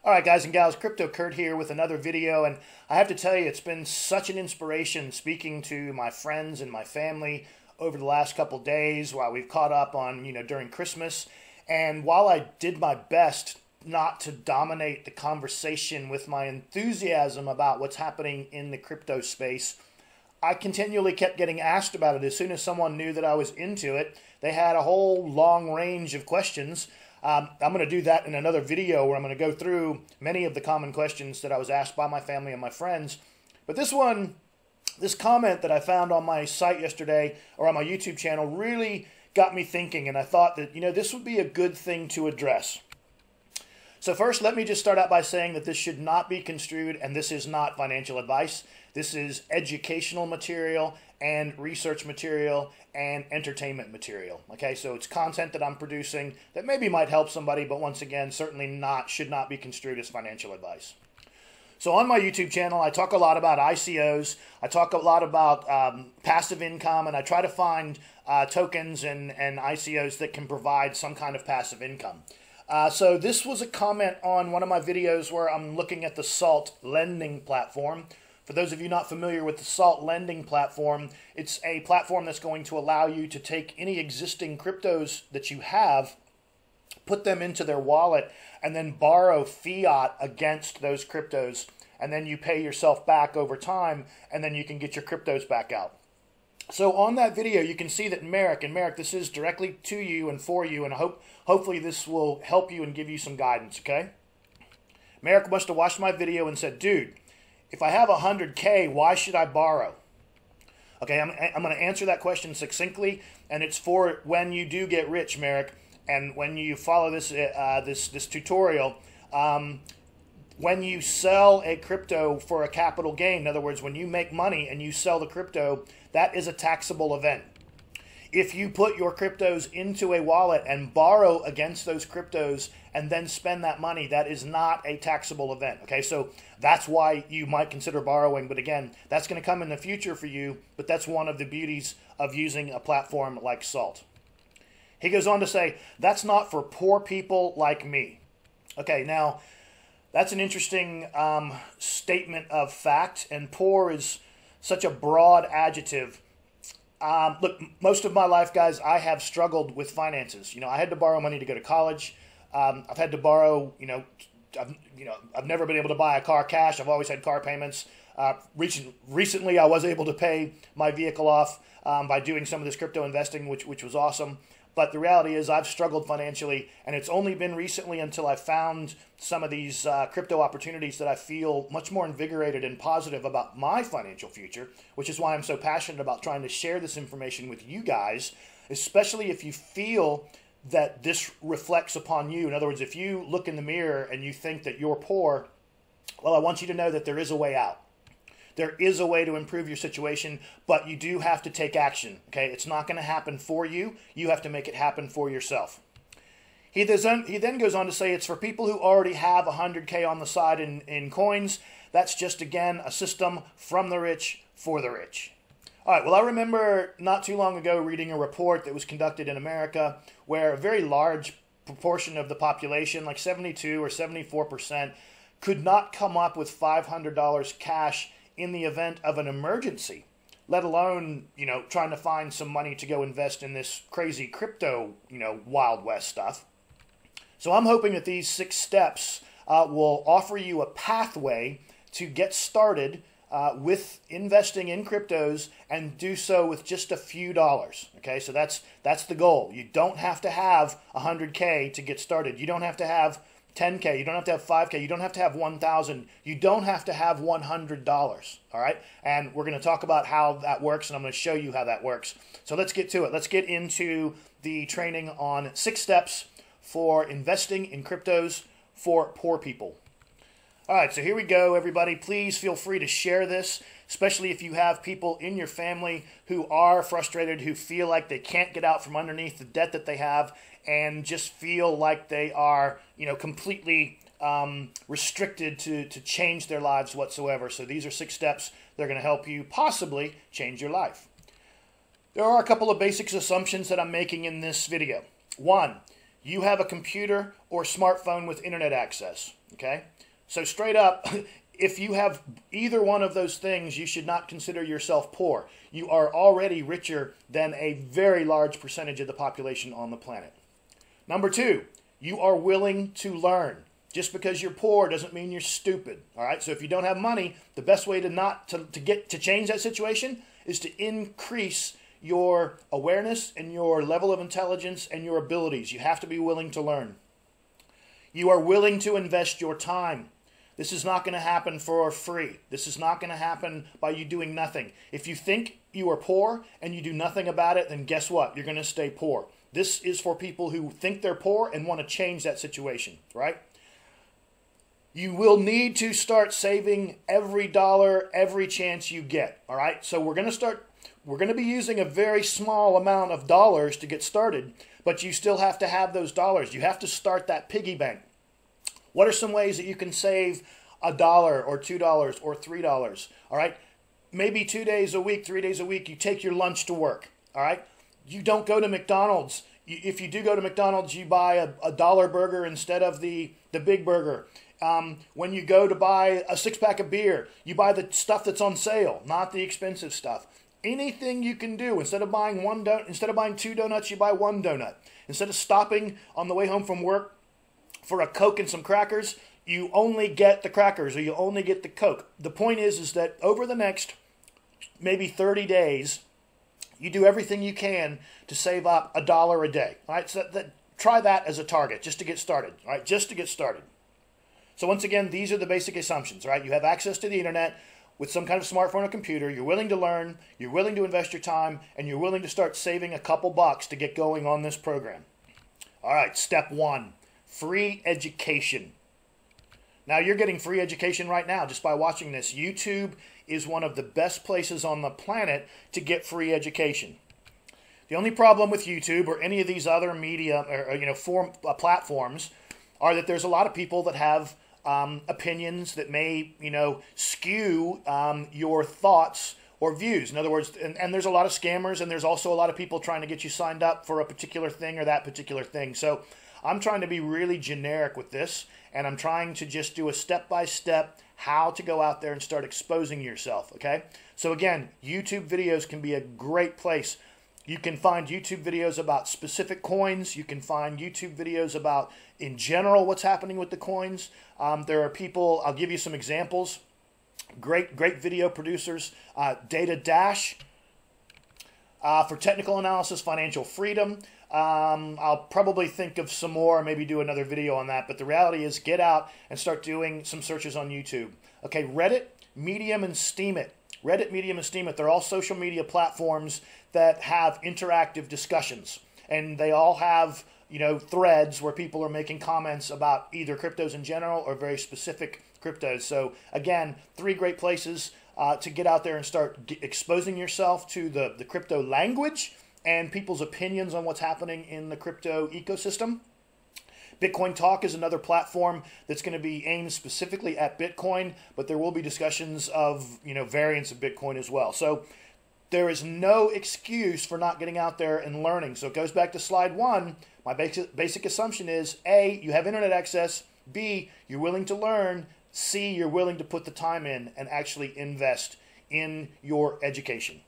All right, guys and gals, Crypto Kurt here with another video, and I have to tell you, it's been such an inspiration speaking to my friends and my family over the last couple days while we've caught up on, during Christmas. And while I did my best not to dominate the conversation with my enthusiasm about what's happening in the crypto space, I continually kept getting asked about it. As soon as someone knew that I was into it, they had a whole long range of questions. I'm going to do that in another video where I'm going to go through many of the common questions that I was asked by my family and my friends. But this comment that I found on my site yesterday, or on my YouTube channel, really got me thinking, and I thought that, this would be a good thing to address. So first, let me just start out by saying that this should not be construed, and this is not financial advice. This is educational material and research material and entertainment material. Okay, so it's content that I'm producing that maybe might help somebody, but once again, certainly should not be construed as financial advice. So on my YouTube channel, I talk a lot about ICOs. I talk a lot about passive income, and I try to find tokens and ICOs that can provide some kind of passive income. So this was a comment on one of my videos where I'm looking at the Salt lending platform. For those of you not familiar with the Salt lending platform, it's a platform that's going to allow you to take any existing cryptos that you have, put them into their wallet, and then borrow fiat against those cryptos. And then you pay yourself back over time, and then you can get your cryptos back out. So on that video, you can see that Merrick, this is directly to you and for you, and hopefully this will help you and give you some guidance, okay? Merrick must have watched my video and said, dude, if I have 100K, why should I borrow? Okay, I'm going to answer that question succinctly, and it's for when you do get rich, Merrick, and when you follow this this tutorial. When you sell a crypto for a capital gain, in other words, when you make money and you sell the crypto, that is a taxable event. If you put your cryptos into a wallet and borrow against those cryptos and then spend that money, that is not a taxable event. Okay, so that's why you might consider borrowing. But again, that's going to come in the future for you. But that's one of the beauties of using a platform like Salt. He goes on to say, that's not for poor people like me. Okay, now that's an interesting statement of fact. And poor is such a broad adjective. Look, most of my life, guys, I have struggled with finances. I had to borrow money to go to college. I've had to borrow, I've never been able to buy a car cash. I've always had car payments. Recently, I was able to pay my vehicle off by doing some of this crypto investing, which was awesome. But the reality is I've struggled financially, and it's only been recently until I found some of these crypto opportunities that I feel much more invigorated and positive about my financial future, which is why I'm so passionate about trying to share this information with you guys, especially if you feel that this reflects upon you. In other words, if you look in the mirror and you think that you're poor, well, I want you to know that there is a way out. There is a way to improve your situation, but you do have to take action, okay? It's not going to happen for you. You have to make it happen for yourself. He then goes on to say it's for people who already have 100K on the side in coins. That's just, again, a system from the rich for the rich. All right, well, I remember not too long ago reading a report that was conducted in America where a very large proportion of the population, like 72 or 74%, could not come up with $500 cash in the event of an emergency, let alone, trying to find some money to go invest in this crazy crypto, Wild West stuff. So I'm hoping that these 6 steps will offer you a pathway to get started with investing in cryptos and do so with just a few dollars. Okay, so that's the goal. You don't have to have 100K to get started. You don't have to have 10K, you don't have to have 5K, you don't have to have 1,000, you don't have to have $100, all right? And we're going to talk about how that works, and I'm going to show you how that works. So let's get to it. Let's get into the training on 6 steps for investing in cryptos for poor people. All right, so here we go, everybody. Please feel free to share this, especially if you have people in your family who are frustrated, who feel like they can't get out from underneath the debt that they have, and just feel like they are, completely restricted to change their lives whatsoever. So these are 6 steps that are going to help you possibly change your life. There are a couple of basic assumptions that I'm making in this video. 1, you have a computer or smartphone with internet access, okay? So straight up, if you have either one of those things, you should not consider yourself poor. You are already richer than a very large percentage of the population on the planet. Number two, you are willing to learn. Just because you're poor doesn't mean you're stupid, all right? So if you don't have money, the best way to change that situation is to increase your awareness and your level of intelligence and your abilities. You have to be willing to learn. You are willing to invest your time. This is not going to happen for free. This is not going to happen by you doing nothing. If you think you are poor and you do nothing about it, then guess what? You're going to stay poor. This is for people who think they're poor and want to change that situation, right? You will need to start saving every dollar, every chance you get, all right? So we're going to be using a very small amount of dollars to get started, but you still have to have those dollars. You have to start that piggy bank. What are some ways that you can save $1 or $2 or $3? All right, maybe 2 days a week, 3 days a week, you take your lunch to work. All right, you don't go to McDonald's. If you do go to McDonald's, you buy a dollar burger instead of the big burger. When you go to buy a 6-pack of beer, you buy the stuff that's on sale, not the expensive stuff. Anything you can do, instead of buying 2 donuts, you buy 1 donut. Instead of stopping on the way home from work for a Coke and some crackers, you only get the crackers or you only get the Coke. The point is that over the next maybe 30 days, you do everything you can to save up $1 a day. All right, so try that as a target just to get started. All right, just to get started. So once again, these are the basic assumptions. Right, you have access to the internet with some kind of smartphone or computer. You're willing to learn. You're willing to invest your time, and you're willing to start saving a couple bucks to get going on this program. All right, step 1, free education. Now you're getting free education right now just by watching this. YouTube is one of the best places on the planet to get free education. The only problem with YouTube or any of these other media or platforms are that there's a lot of people that have opinions that may skew your thoughts or views. In other words, and there's a lot of scammers, and there's also a lot of people trying to get you signed up for a particular thing or that particular thing. So I'm trying to be really generic with this, and I'm trying to just do a step-by-step how to go out there and start exposing yourself, okay? So again, YouTube videos can be a great place. You can find YouTube videos about specific coins. You can find YouTube videos about, in general, what's happening with the coins. There are people, I'll give you some examples. Great video producers. Data Dash for technical analysis, financial freedom. I'll probably think of some more, maybe do another video on that. But the reality is, get out and start doing some searches on YouTube. Okay, Reddit, Medium, and Steemit. Reddit, Medium, and Steemit, they're all social media platforms that have interactive discussions. And they all have, threads where people are making comments about either cryptos in general or very specific cryptos. So again, 3 great places to get out there and start exposing yourself to the crypto language and people's opinions on what's happening in the crypto ecosystem. Bitcoin Talk is another platform that's going to be aimed specifically at Bitcoin, but there will be discussions of variants of Bitcoin as well. So there is no excuse for not getting out there and learning. So it goes back to slide 1. My basic assumption is A, you have internet access. B, you're willing to learn. C, you're willing to put the time in and actually invest in your education.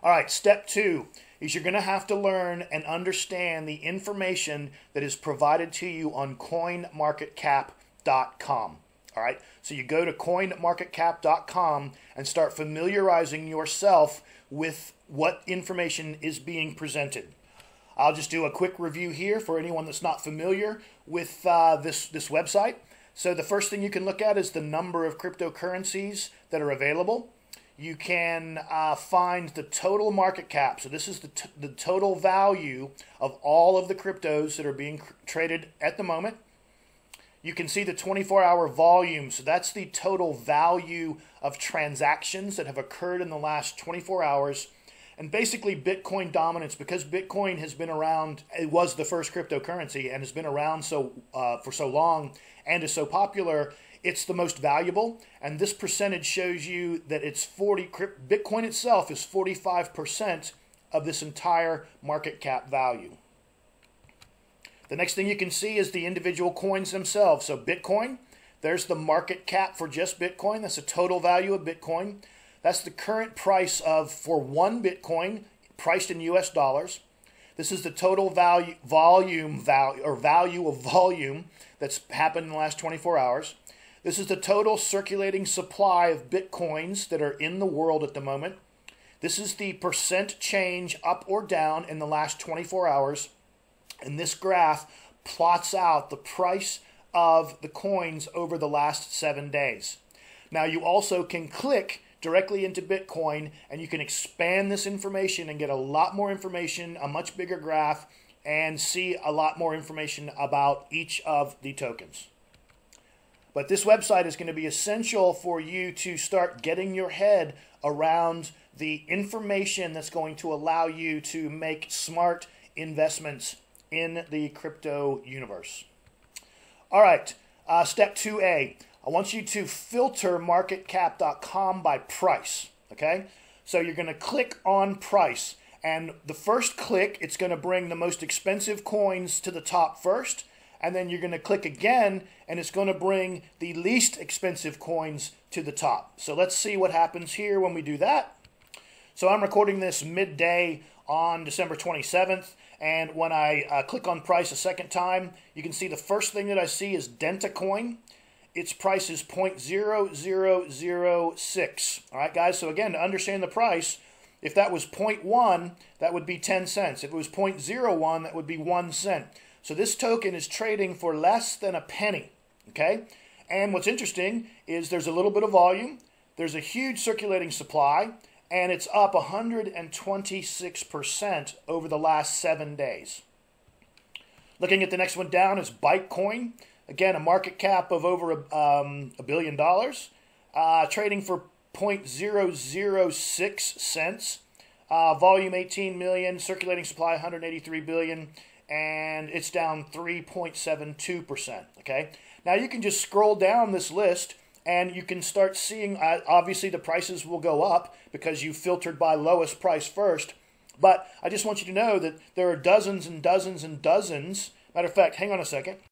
All right, step 2 is you're going to have to learn and understand the information that is provided to you on CoinMarketCap.com. All right, so you go to CoinMarketCap.com and start familiarizing yourself with what information is being presented. I'll just do a quick review here for anyone that's not familiar with this website. So the first thing you can look at is the number of cryptocurrencies that are available. You can find the total market cap. So this is the total value of all of the cryptos that are being traded at the moment. You can see the 24-hour volume. So that's the total value of transactions that have occurred in the last 24 hours. And basically Bitcoin dominance, because Bitcoin has been around, it was the first cryptocurrency and has been around for so long and is so popular, it's the most valuable. And this percentage shows you that it's Bitcoin itself is 45% of this entire market cap value. The next thing you can see is the individual coins themselves. So Bitcoin, there's the market cap for just Bitcoin. That's the total value of Bitcoin. That's the current price for one Bitcoin priced in US dollars. This is the total value of volume that's happened in the last 24 hours. This is the total circulating supply of Bitcoins that are in the world at the moment. This is the percent change up or down in the last 24 hours. And this graph plots out the price of the coins over the last 7 days. Now you also can click directly into Bitcoin and you can expand this information and get a lot more information, a much bigger graph, and see a lot more information about each of the tokens. But this website is going to be essential for you to start getting your head around the information that's going to allow you to make smart investments in the crypto universe. All right, step 2A. I want you to filter marketcap.com by price, okay? So you're going to click on price, and the first click, it's going to bring the most expensive coins to the top first, and then you're going to click again, and it's going to bring the least expensive coins to the top. So let's see what happens here when we do that. So I'm recording this midday on December 27th, and when I click on price a second time, you can see the first thing that I see is DentaCoin. Its price is 0.0006. All right, guys, so again, to understand the price, if that was 0.1, that would be 10 cents. If it was 0.01, that would be 1 cent. So this token is trading for less than a penny, okay? And what's interesting is there's a little bit of volume, there's a huge circulating supply, and it's up 126% over the last 7 days. Looking at the next one down is Bitcoin. Again, a market cap of over $1 billion, trading for 0.006 cents. Volume 18 million, circulating supply 183 billion, and it's down 3.72%. Okay. Now you can just scroll down this list and you can start seeing, obviously the prices will go up because you filtered by lowest price first. But I just want you to know that there are dozens and dozens and dozens. Matter of fact, hang on a second.